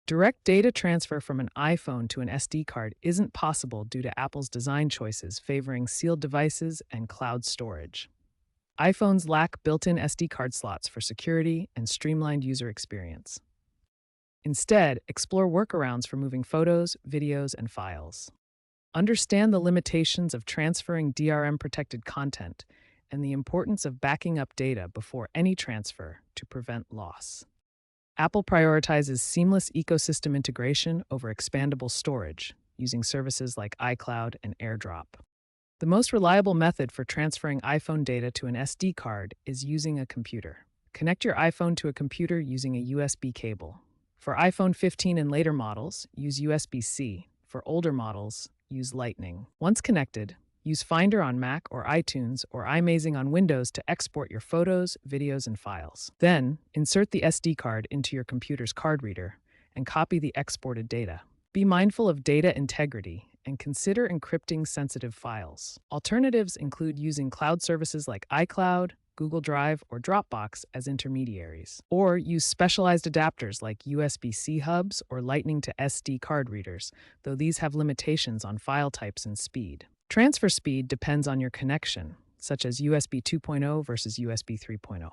Direct data transfer from an iPhone to an SD card isn't possible due to Apple's design choices favoring sealed devices and cloud storage. iPhones lack built-in SD card slots for security and streamlined user experience. Instead, explore workarounds for moving photos, videos, and files. Understand the limitations of transferring DRM-protected content and the importance of backing up data before any transfer to prevent loss. Apple prioritizes seamless ecosystem integration over expandable storage, using services like iCloud and AirDrop. The most reliable method for transferring iPhone data to an SD card is using a computer. Connect your iPhone to a computer using a USB cable. For iPhone 15 and later models, use USB-C. For older models, use Lightning. Once connected, use Finder on Mac or iTunes or iMazing on Windows to export your photos, videos, and files. Then, insert the SD card into your computer's card reader and copy the exported data. Be mindful of data integrity and consider encrypting sensitive files. Alternatives include using cloud services like iCloud, Google Drive, or Dropbox as intermediaries. Or use specialized adapters like USB-C hubs or Lightning to SD card readers, though these have limitations on file types and speed. Transfer speed depends on your connection, such as USB 2.0 versus USB 3.0.